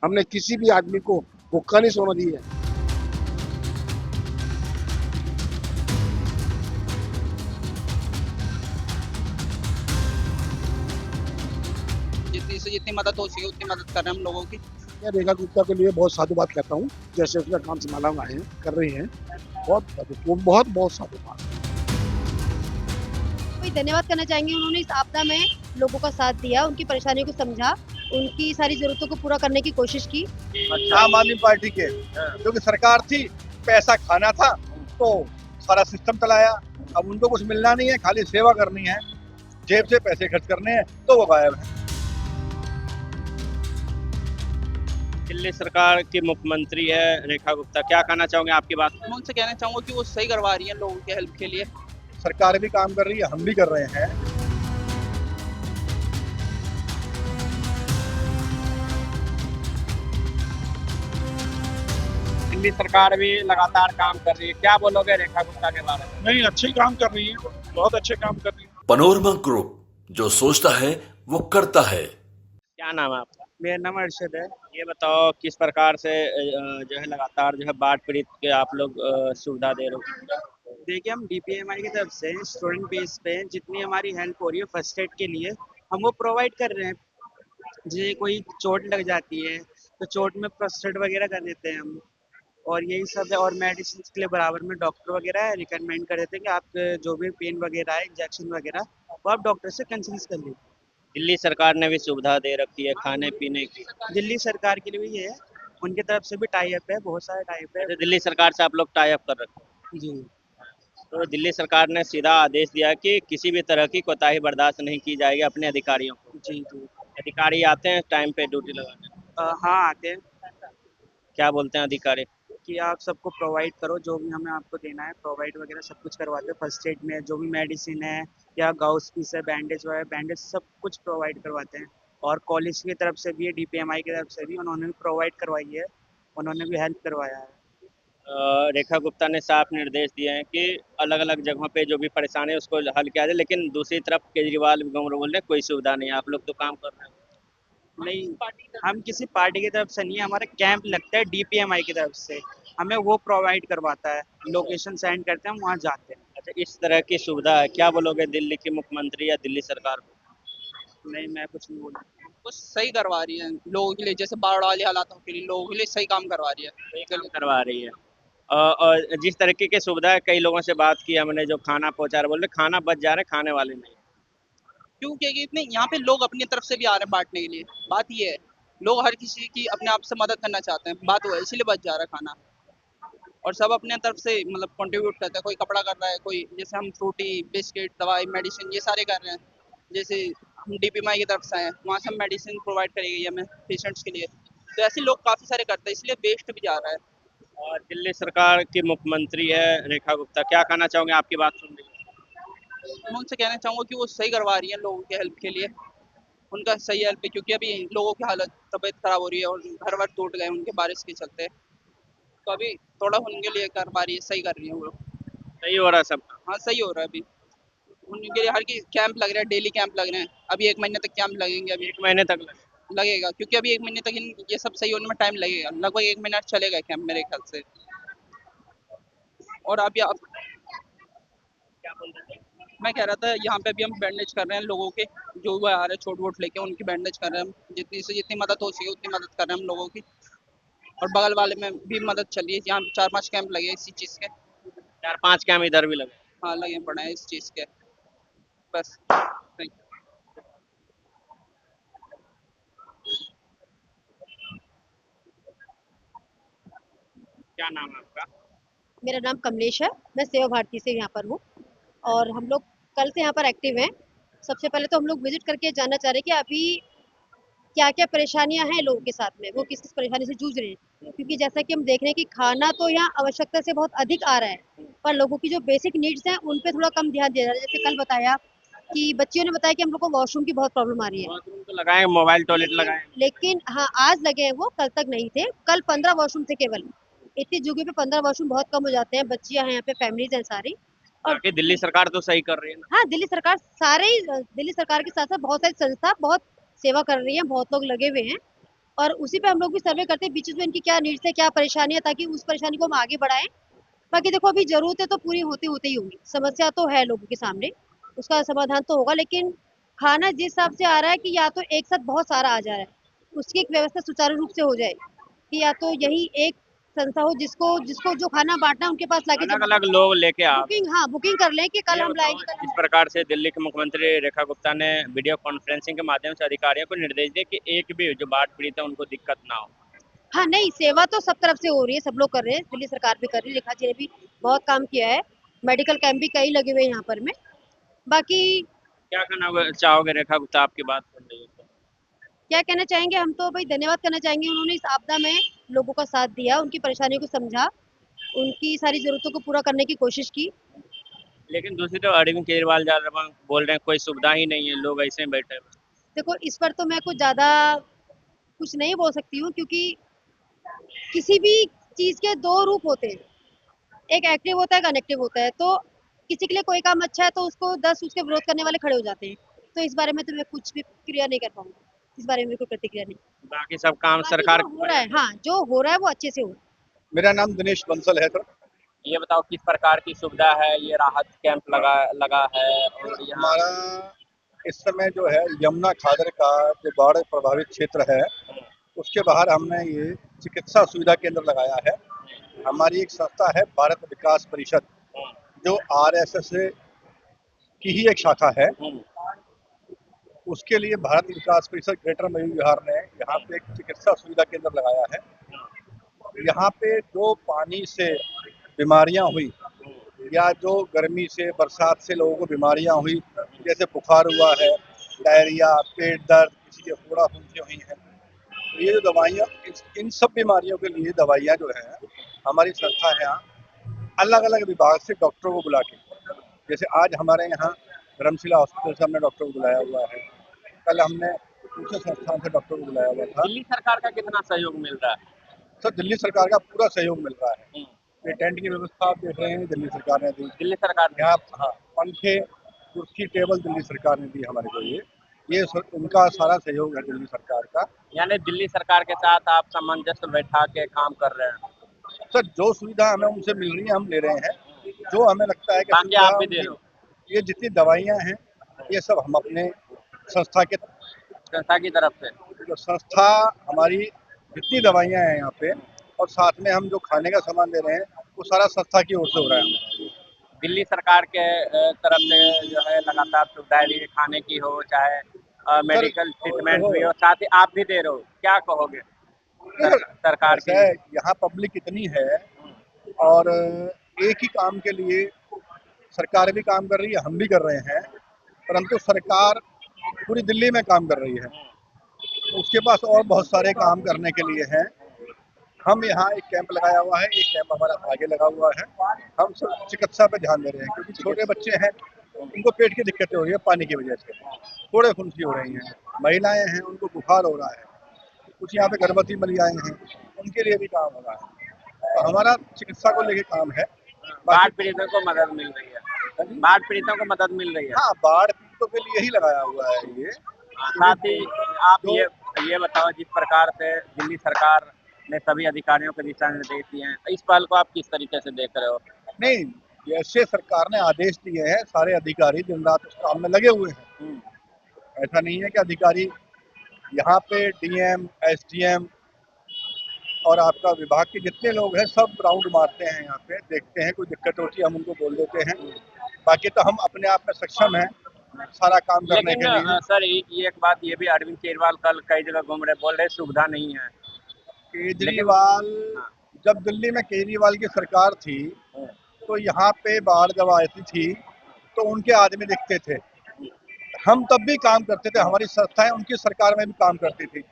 हमने किसी भी आदमी को भूखा नहीं सोना दिया है। जितनी से जितनी मदद हो सके उतनी मदद कर रहे हैं हम लोगों की। मैं रेखा गुप्ता के लिए बहुत साधुवाद कहता हूँ, जैसे उसने काम संभाला हुआ है, कर रही हैं, बहुत बहुत साधुवाद। कोई धन्यवाद करना चाहेंगे, उन्होंने इस आपदा में लोगों का साथ दिया, उनकी परेशानियों को समझा, उनकी सारी जरूरतों को पूरा करने की कोशिश की। आम आदमी पार्टी के, क्योंकि सरकार थी, पैसा खाना था तो सारा सिस्टम चलाया। अब उनको कुछ मिलना नहीं है, खाली सेवा करनी है, जेब से पैसे खर्च करने हैं, तो वो गायब है। दिल्ली सरकार की मुख्यमंत्री है रेखा गुप्ता, क्या कहना चाहोगे आपकी बात? मैं उनसे कहना चाहूँगा कि वो सही करवा रही हैं लोगों के हेल्प के लिए। सरकार भी काम कर रही है, हम भी कर रहे हैं। दिल्ली सरकार भी लगातार काम कर रही है, क्या बोलोगे रेखा गुप्ता के बारे में? नहीं, अच्छे काम कर रही है, बहुत अच्छे काम कर रही है। पनोरमा ग्रुप, जो सोचता है वो करता है। क्या नाम है आपका? मेरा नाम अरशद है। ये बताओ किस प्रकार से जो है लगातार जो है बाढ़ पीड़ित के आप लोग सुविधा दे रहे हो? देखिए, हम डीपीएमआई की तरफ से स्टूडेंट बेस पे जितनी हमारी हेल्प हो रही है फर्स्ट एड के लिए, हम वो प्रोवाइड कर रहे हैं। जैसे कोई चोट लग जाती है तो चोट में फर्स्ट एड वगैरह कर देते हैं हम, और यही सब है। और मेडिसिन के लिए बराबर में डॉक्टर वगैरह रिकमेंड कर देते हैं कि आप जो भी पेन वगैरह है, इंजेक्शन वगैरह, वो आप डॉक्टर से कंसल्ट कर लीजिए। दिल्ली सरकार ने भी सुविधा दे रखी है खाने पीने की। दिल्ली सरकार के लिए भी ये है, उनकी तरफ से भी टाई अप है, बहुत सारे टाई अप है। अच्छा, दिल्ली सरकार से आप लोग टाई अप कर रखे हो। जी तो दिल्ली सरकार ने सीधा आदेश दिया कि किसी भी तरह की कोताही बर्दाश्त नहीं की जाएगी अपने अधिकारियों को। जी जी। अधिकारी आते हैं टाइम पे ड्यूटी लगाने, हाँ, आते हैं क्या बोलते हैं अधिकारी? कि आप सबको प्रोवाइड करो, जो भी हमें आपको देना है प्रोवाइड वगैरह सब कुछ करवाते हैं। फर्स्ट एड में जो भी मेडिसिन है या गाउस पीस है, बैंडेज वगैरह, बैंडेज सब कुछ प्रोवाइड करवाते हैं। और कॉलेज की तरफ से भी, डीपीएमआई की तरफ से भी उन्होंने भी प्रोवाइड करवाई है, उन्होंने भी हेल्प करवाया है। रेखा गुप्ता ने साफ निर्देश दिए हैं कि अलग अलग जगहों पे जो भी परेशानी है उसको हल किया जाए, लेकिन दूसरी तरफ केजरीवाल गवर्नमेंट बोल रहे हैं कोई सुविधा नहीं है, आप लोग तो काम कर रहे हैं। नहीं, हम किसी पार्टी की तरफ से नहीं है, हमारा कैंप लगता है डीपीएमआई की तरफ से, हमें वो प्रोवाइड करवाता है। लोकेशन सेंड करते हैं, हम वहाँ जाते हैं। अच्छा, इस तरह की सुविधा है, क्या बोलोगे दिल्ली की मुख्यमंत्री या दिल्ली सरकार को? नहीं, मैं कुछ नहीं बोलूँ। कुछ सही करवा रही है लोगों के लिए, जैसे बाढ़ वाले हालातों के लिए लोगों के लिए सही काम करवा रही है। सही काम करवा रही है। और जिस तरीके की सुविधा है, कई लोगों से बात की हमने जो खाना पहुंचा रहे, बोल रहे खाना बच जा रहा है, खाने वाले नहीं। क्योंकि इतने यहाँ पे लोग अपनी तरफ से भी आ रहे हैं बांटने के लिए। बात ये है, लोग हर किसी की अपने आप से मदद करना चाहते हैं, बात वो है, इसीलिए बच जा रहा है खाना। और सब अपने तरफ से मतलब कंट्रीब्यूट करता है, कोई कपड़ा कर रहा है, कोई जैसे हम फ्रूटी, बिस्किट, दवाई, मेडिसिन ये सारे कर रहे हैं। जैसे हम डीपीएमआई की तरफ से आए हैं, वहाँ से हम मेडिसिन प्रोवाइड करी गई है हमें पेशेंट्स के लिए। तो ऐसे लोग काफ़ी सारे करते हैं, इसलिए वेस्ट भी जा रहा है। और दिल्ली सरकार की मुख्यमंत्री है रेखा गुप्ता, क्या कहना चाहोगे आपकी बात सुन रही है? मैं उनसे कहना चाहूँगा कि वो सही करवा रही हैं लोगों के हेल्प के लिए, उनका सही हेल्प है। क्योंकि अभी लोगों की हालत, तबीयत खराब हो रही है और घर वर टूट गए उनके बारिश के चलते, तो अभी थोड़ा उनके लिए कर पा रही है, सही कर रही है वो। सही हो रहा है सब? हाँ, सही हो रहा है अभी उनके लिए। हर की कैंप लग रहा है, डेली कैंप लग रहे हैं, अभी 1 महीने तक कैंप लगेंगे। अभी 1 महीने तक लगेगा, क्योंकि अभी 1 महीने तक ये सब सही होने में टाइम लगेगा, लगभग 1 महीना चलेगा कैंप मेरे ख्याल से। और अभी आप क्या बोल रहे थे? मैं कह रहा था, यहाँ पे अभी हम बैंडेज कर रहे हैं लोगों के, जो वो आ रहे हैं चोट वोट लेके, उनकी बैंडेज कर रहे हैं हम। जितनी से जितनी मदद हो सके उतनी मदद कर रहे हैं हम लोगों की। और बगल वाले में भी मदद चल रही है, यहाँ 4-5 कैंप लगे इसी चीज़ के। 4-5 कैम इधर भी लगे। हाँ, लगे पड़े हैं इस चीज़ के। बस, थैंक यू। क्या नाम है आपका? मेरा नाम कमलेश है, मैं सेवा भारती से यहाँ पर हूँ और हम लोग कल से यहाँ पर एक्टिव हैं। सबसे पहले तो हम लोग विजिट करके जानना चाह रहे हैं कि अभी क्या क्या परेशानियां हैं लोगों के साथ में, वो किस किस परेशानी से जूझ रहे हैं। क्योंकि जैसा कि हम देख रहे हैं कि खाना तो यहाँ आवश्यकता से बहुत अधिक आ रहा है, पर लोगों की जो बेसिक नीड्स हैं उन पे थोड़ा कम ध्यान दिया जा रहा है। जैसे कल बताया कि बच्चियों ने बताया कि हम लोग को वॉशरूम की बहुत प्रॉब्लम आ रही है, वॉशरूम तो लगाए, मोबाइल टॉयलेट लगाए, लेकिन हाँ आज लगे हैं, वो कल तक नहीं थे। कल 15 वॉशरूम थे केवल। इतनी जगह पे 15 वॉशरूम बहुत कम हो जाते हैं। बच्चियां हैं यहाँ पे, फैमिलीज हैं सारी। और ताकि दिल्ली सरकार तो सही कर रही है ना। हाँ, दिल्ली सरकार सारे ही, दिल्ली सरकार के साथ साथ बहुत सारी संस्था बहुत सेवा कर रही है, बहुत लोग लगे हुए हैं। और उसी पे हम लोग भी सर्वे करते हैं बीच में इनकी क्या नीड्स है, क्या परेशानी है, ताकि उस परेशानी को हम आगे बढ़ाएं। बाकी देखो अभी ज़रूरतें तो पूरी होती ही होंगी, समस्या तो है लोगों के सामने, उसका समाधान तो होगा, लेकिन खाना जिस हिसाब से आ रहा है कि या तो एक साथ बहुत सारा आ जा रहा है, उसकी एक व्यवस्था सुचारू रूप से हो जाए, कि या तो यही एक संस्था हो जिसको जिसको जो खाना बाँटना है उनके पास लाके अलग जमा अलग लोग लेके आप बुकिंग कर लें कि कल ये हम बताओ, लाएँगे, कल जिस हम प्रकार से दिल्ली के मुख्यमंत्री रेखा गुप्ता ने वीडियो कॉन्फ्रेंसिंग के माध्यम से अधिकारियों को निर्देश दिए कि एक भी जो बाढ़ पीड़ित है उनको दिक्कत ना हो। हाँ, नहीं सेवा तो सब तरफ से हो रही है, सब लोग कर रहे हैं, दिल्ली सरकार भी कर रही है, रेखा जी ने भी बहुत काम किया है, मेडिकल कैंप भी कई लगे हुए हैं यहाँ पर में। बाकी क्या कहना चाहोगे रेखा गुप्ता आपकी बात सुन रही है तो? क्या कहना चाहेंगे, हम तो भाई धन्यवाद करना चाहेंगे, उन्होंने इस आपदा में लोगों का साथ दिया, उनकी परेशानियों को समझा, उनकी सारी ज़रूरतों को पूरा करने की कोशिश की। लेकिन दूसरी तरफ अरविंद केजरीवाल बोल रहे हैं कोई सुविधा ही नहीं है, लोग ऐसे ही बैठे हुए हैं। देखो इस पर तो मैं कुछ ज़्यादा कुछ नहीं बोल सकती हूँ, क्योंकि किसी भी चीज़ के 2 रूप होते हैं, एक एक्टिव होता है, एक अनएक्टिव होता है, तो किसी के लिए कोई काम अच्छा है तो उसको 10 उसके विरोध करने वाले खड़े हो जाते हैं, तो इस बारे में तो मैं कुछ भी क्रिया नहीं कर पाऊँगी, इस बारे में मेरी कोई प्रतिक्रिया नहीं। बाकी सब काम बाकी सरकार जो हो रहा है, हाँ, जो हो रहा है वो अच्छे से हो रहा है। मेरा नाम दिनेश बंसल है सर। ये बताओ किस प्रकार की सुविधा है, ये राहत कैंप लगा लगा है और यहाँ हमारा इस समय जो है यमुना खादर का जो बाढ़ प्रभावित क्षेत्र है उसके बाहर हमने ये चिकित्सा सुविधा केंद्र लगाया है। हमारी एक संस्था है भारत विकास परिषद, जो आरएसएस की ही एक शाखा है। उसके लिए भारत विकास परिषद ग्रेटर मयूर विहार ने यहाँ पे एक चिकित्सा सुविधा केंद्र लगाया है। यहाँ पे जो पानी से बीमारियां हुई या जो गर्मी से बरसात से लोगों को बीमारियां हुई, जैसे बुखार हुआ है, डायरिया, पेट दर्द, किसी के फोड़ा फुंसी हुई है, तो ये जो दवाइयाँ इन सब बीमारियों के लिए दवाइयाँ जो है हमारी संस्था है यहाँ अलग अलग विभाग से डॉक्टरों को बुला के, जैसे आज हमारे यहाँ धर्मशिला हॉस्पिटल से हमने डॉक्टर को बुलाया हुआ है, कल हमने दूसरे संस्थान से डॉक्टर को बुलाया हुआ था। दिल्ली सरकार का कितना सहयोग मिल रहा है? सर दिल्ली सरकार का पूरा सहयोग मिल रहा है। ये टेंट की व्यवस्था आप देख रहे हैं दिल्ली सरकार ने दी, दिल्ली सरकार ने यहाँ हाँ पंखे कुर्सी टेबल दिल्ली सरकार ने दी हमारे को। ये उनका सारा सहयोग है दिल्ली सरकार का। यानी दिल्ली सरकार के साथ आप सामंजस्य बैठा के काम कर रहे हैं। सर जो सुविधा हमें उनसे मिल रही है हम ले रहे हैं, जो हमें लगता है कि बाकी आप भी दे रहे हो। ये जितनी दवाइयाँ हैं ये सब हम अपने संस्था की तरफ से जो संस्था हमारी जितनी दवाइयाँ हैं यहाँ पे और साथ में हम जो खाने का सामान दे रहे हैं वो सारा संस्था की ओर से हो रहा है हमारा। दिल्ली सरकार के तरफ से जो है लगातार सुविधाएं दी, खाने की हो चाहे मेडिकल ट्रीटमेंट भी हो, साथ ही आप भी दे रहे हो, क्या कहोगे सरकार की? यहाँ पब्लिक इतनी है और एक ही काम के लिए सरकार भी काम कर रही है, हम भी कर रहे हैं, परंतु सरकार पूरी दिल्ली में काम कर रही है, उसके पास और बहुत सारे काम करने के लिए हैं। हम यहाँ एक कैंप लगाया हुआ है, एक कैंप हमारा आगे लगा हुआ है। हम सब चिकित्सा पे ध्यान दे रहे हैं, क्योंकि छोटे बच्चे हैं उनको पेट की दिक्कतें हो रही है पानी की वजह से, थोड़े फुंसी हो रही हैं, महिलाएं हैं उनको बुखार हो रहा है, कुछ यहाँ पे गर्भवती महिलाएं हैं उनके लिए भी काम हो रहा है। तो हमारा चिकित्सा को लेके काम है। बाढ़ पीड़ितों को मदद मिल रही है, बाढ़ पीड़ितों को मदद मिल रही है। हाँ बाढ़ पीड़ितों के लिए ही लगाया हुआ है ये। साथ ही आप ये बताओ, जिस प्रकार से दिल्ली सरकार ने सभी अधिकारियों को दिशा निर्देश दिए हैं, इस पहल को आप किस तरीके से देख रहे हो? नहीं, जैसे सरकार ने आदेश दिए हैं सारे अधिकारी दिन रात उस काम में लगे हुए हैं। ऐसा नहीं है कि अधिकारी यहाँ पे डीएम, एसडीएम और आपका विभाग के जितने लोग हैं सब राउंड मारते हैं, यहाँ पे देखते हैं, कोई दिक्कत होती है हम उनको बोल देते हैं। बाकी तो हम अपने आप में सक्षम हैं सारा काम करने के लिए। सर एक बात ये भी, अरविंद केजरीवाल कल कई जगह घूम रहे, बोल रहे सुविधा नहीं है। केजरीवाल जब दिल्ली में केजरीवाल की सरकार थी तो यहाँ पे बाढ़ जब आई थी तो उनके आदमी दिखते थे, हम तब भी काम करते थे, हमारी संस्थाएं उनकी सरकार में भी काम करती थी।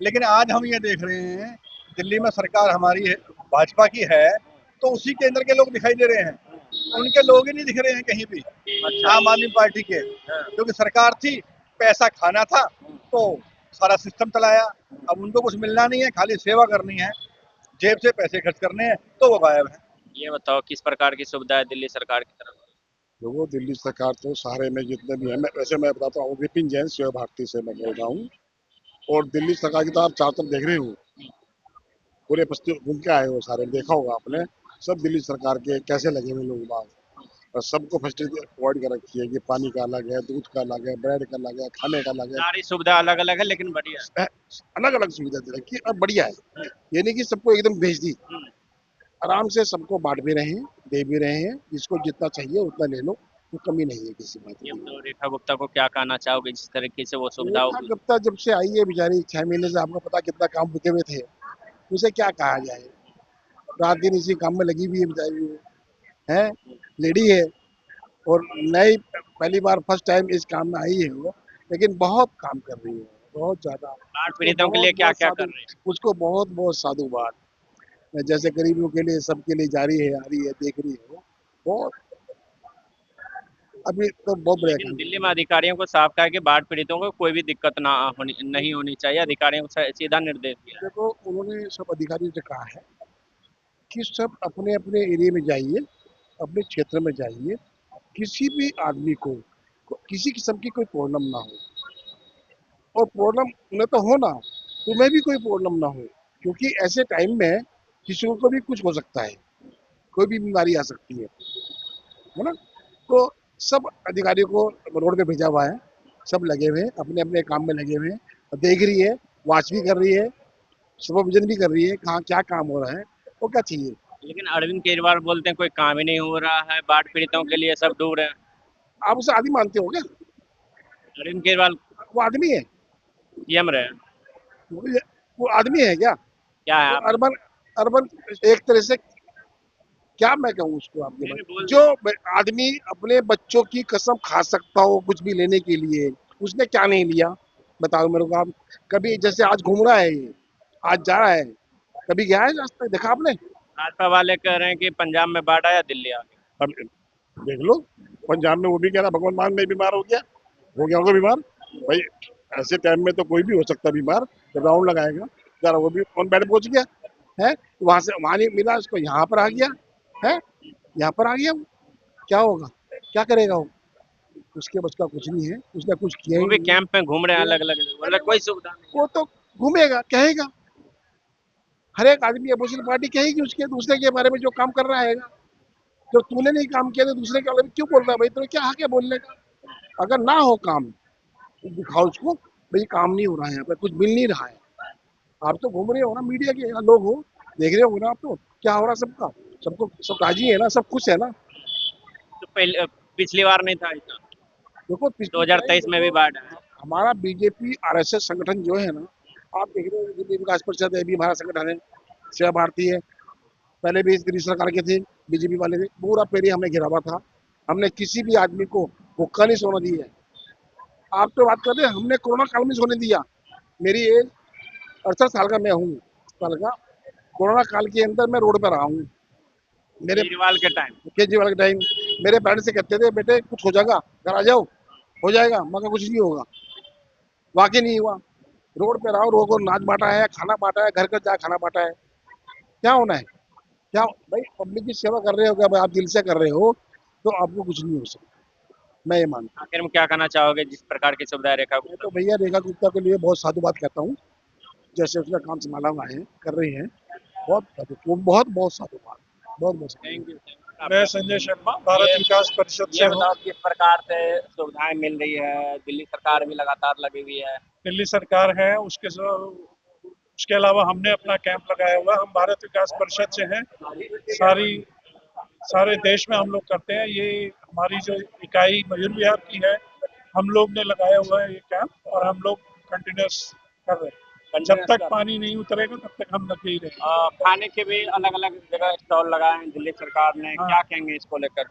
लेकिन आज हम ये देख रहे हैं दिल्ली में सरकार हमारी है, भाजपा की है, तो उसी केंद्र के लोग दिखाई दे रहे हैं, उनके लोग ही नहीं दिख रहे हैं कहीं भी आम आदमी पार्टी के, क्योंकि सरकार थी, पैसा खाना था तो सारा सिस्टम चलाया। अब उनको कुछ मिलना नहीं है, खाली सेवा करनी है, जेब से पैसे खर्च करने हैं, तो वो गायब है। ये बताओ किस प्रकार की सुविधा है दिल्ली सरकार की तरफ? वो दिल्ली सरकार तो सारे में जितने भी हैं, वैसे मैं बताता हूँ, विपिन जैन सेवा भारती से मैं बोल रहा हूँ। और दिल्ली सरकार की तो आप चारों तरफ देख रहे हो, पूरे बस्ती घूम के आए हो, सारे देखा होगा आपने। सब दिल्ली सरकार के कैसे लगे हुए लोग बाग, और सबको फैसिलिटी प्रोवाइड कर रखी है कि पानी का अलग है, दूध का अलग है, ब्रेड का अलग है, खाने का अलग है, सारी सुविधा अलग अलग है लेकिन बढ़िया है। अलग अलग सुविधा दे रखी है और बढ़िया है। ये नहीं कि सबको एकदम भेज दी, आराम से सबको बांट भी रहे हैं, दे भी रहे हैं, जिसको जितना चाहिए उतना ले लो, कोई कमी नहीं है किसी बात ये की। तो रेखा गुप्ता को क्या कहना चाहोगे जिस तरीके से वो सुविधा रेखा गुप्ता जब से आई है बेचारी 6 महीने से, आपको पता कितना काम रुके हुए थे, उसे क्या कहा जाए, रात दिन इसी काम में लगी हुई है बेचारी, वो है, लेडी है, और नई पहली बार फर्स्ट टाइम इस काम में आई है वो, लेकिन बहुत काम कर रही है, बहुत ज्यादा। बाढ़ पीड़ितों के लिए क्या क्या कर रही है? उसको बहुत बहुत साधुवाद, जैसे गरीबों के लिए सबके लिए जारी है, आ रही है, देख रही है वो, बहुत अभी तो बहुत बढ़िया लेकिन काम। दिल्ली में अधिकारियों को साफ कहा कि बाढ़ पीड़ितों को कोई भी दिक्कत नहीं होनी चाहिए, अधिकारियों को सीधा निर्देश दिया है। देखो उन्होंने सब अधिकारियों से कहा है कि सब अपने अपने एरिया में जाइए, अपने क्षेत्र में जाइए, किसी भी आदमी को किसी किस्म की कोई प्रॉब्लम ना हो, और प्रॉब्लम न तो हो ना, तुम्हें भी कोई प्रॉब्लम ना हो, क्योंकि ऐसे टाइम में किसी को भी कुछ हो सकता है, कोई भी बीमारी आ सकती है ना। तो सब अधिकारियों को रोड पे भेजा हुआ है, सब लगे हुए हैं, अपने अपने काम में लगे हुए हैं, देख रही है, वॉच भी कर रही है, सुपरविजन भी कर रही है, कहाँ क्या काम हो रहा है, वो क्या चाहिए। लेकिन अरविंद केजरीवाल बोलते हैं कोई काम ही नहीं हो रहा है, बाढ़ पीड़ितों के लिए सब दूर है। आप उसे आदमी मानते हो क्या? अरविंद केजरीवाल वो आदमी है, सीएम रहे, वो वो आदमी है क्या? क्या है वो आप? अर्बन अर्बन एक तरह से, क्या मैं कहूँ उसको आपके नहीं, पास, बोल जो आदमी अपने बच्चों की कसम खा सकता हो कुछ भी लेने के लिए, उसने क्या नहीं लिया, बताओ मेरे को आप। कभी जैसे आज घूम रहा है ये, आज जा रहा है, कभी गया है रास्ता देखा आपने? भाजपा वाले कह रहे हैं कि पंजाब में बाढ़ आया, दिल्ली आ गया। अब देख लो, पंजाब में वो भी कह रहा भगवान मान में बीमार हो गया होगा बीमार भाई। ऐसे टाइम में तो कोई भी हो सकता है बीमार, जब राउंड लगाएगा, जरा वो भी ऑन बेड पहुंच गया है, वहां से वहां नहीं मिला उसको, यहाँ पर आ गया है, यहाँ पर आ गया वो, क्या होगा, क्या करेगा वो, उसके बस का कुछ नहीं है, उसने कुछ किया वो ही भी नहीं है। कैंप में घूम रहे हैं अलग अलग, मतलब कोई सुविधा नहीं। वो तो घूमेगा, कहेगा, हर एक आदमी अपोजिशन पार्टी कहेगी उसके दूसरे के बारे में जो काम कर रहा है, जो तूने नहीं काम किया तो दूसरे के बारे में क्यों बोल रहा है भाई, तुम्हें क्या हक है बोलने का? अगर ना हो काम तो दिखाओ उसको, भाई काम नहीं हो रहा है यहाँ पे, कुछ मिल नहीं रहा है। आप तो घूम रहे हो ना, मीडिया के यहाँ लोग हो, देख रहे हो ना आप, तो क्या हो रहा है सबका, सबको सब राजी है ना, सब खुश है ना। तो पहले पिछली बार नहीं था ऐसा, देखो 2023 में भी बाढ़ आया। हमारा बीजेपी आरएसएस संगठन जो है ना, आप देख रहे हो, दिल्ली विकास परिषद है भी हमारा संगठन है, सेवा भारती है, पहले भी दिल्ली सरकार के थे, बीजेपी वाले थे, पूरा पेरिया हमने घिरा हुआ था, हमने किसी भी आदमी को भूखा नहीं सोना दिया है। आप तो बात कर रहे हैं, हमने कोरोना काल में सोने दिया, मेरी एज 68 साल का मैं हूँ, साल का, कोरोना काल के अंदर मैं रोड पर रहा हूँ, मेरे केजरीवाल के टाइम केजरीवाल के टाइम मेरे पेरेंट्स से कहते थे बेटे कुछ हो जाएगा घर आ जाओ, हो जाएगा, मगर कुछ नहीं होगा, वाकई नहीं हुआ। रोड पे रहो, रोड को नाच बांटा है, खाना बांटा है, घर घर जा खाना बांटा है, क्या होना है, क्या भाई पब्लिक की सेवा कर रहे हो, क्या भाई आप दिल से कर रहे हो तो आपको कुछ नहीं हो सकता, मैं ये मानता आखिर में क्या कहना चाहोगे जिस प्रकार की सुविधा रेखा हूँ। मैं तो भैया रेखा गुप्ता के लिए बहुत साधुवाद कहता हूँ, जैसे उसने काम संभाला हुआ है, कर रही है, बहुत बहुत साधुवाद, बहुत बहुत। Thank you. मैं संजय शर्मा, भारत विकास परिषद से ये हूँ। बताओ किस प्रकार से सुविधाएं मिल रही है, दिल्ली सरकार भी लगातार लगी हुई है। दिल्ली सरकार है, उसके अलावा हमने अपना कैंप लगाया हुआ है। हम भारत विकास परिषद से हैं, सारे देश में हम लोग करते हैं। ये हमारी जो इकाई मयूर विहार की है, हम लोग ने लगाया हुआ है ये कैंप, और हम लोग कंटिन्यूस कर रहे हैं। जब तक पानी नहीं उतरेगा तब तक हम लगे ही रहेंगे। खाने के भी अलग अलग जगह स्टॉल लगाए हैं दिल्ली सरकार ने, हाँ। क्या कहेंगे इसको लेकर?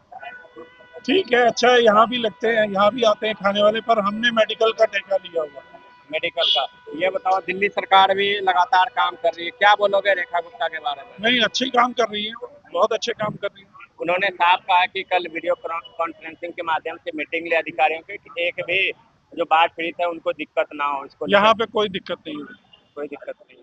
ठीक है, अच्छा है, यहाँ भी लगते हैं, यहाँ भी आते हैं खाने वाले, पर हमने मेडिकल का ठेका लिया हुआ है। मेडिकल का ये बताओ, दिल्ली सरकार भी लगातार काम कर रही है, क्या बोलोगे रेखा गुप्ता के बारे में? नहीं, अच्छी काम कर रही है, बहुत अच्छे काम कर रही है। उन्होंने साफ कहा कि कल वीडियो कॉन्फ्रेंसिंग के माध्यम से मीटिंग ली अधिकारियों की, कि एक भी जो बाढ़ पीड़ित है उनको दिक्कत ना हो, इसको यहाँ पे कोई दिक्कत नहीं है। कोई दिक्कत नहीं।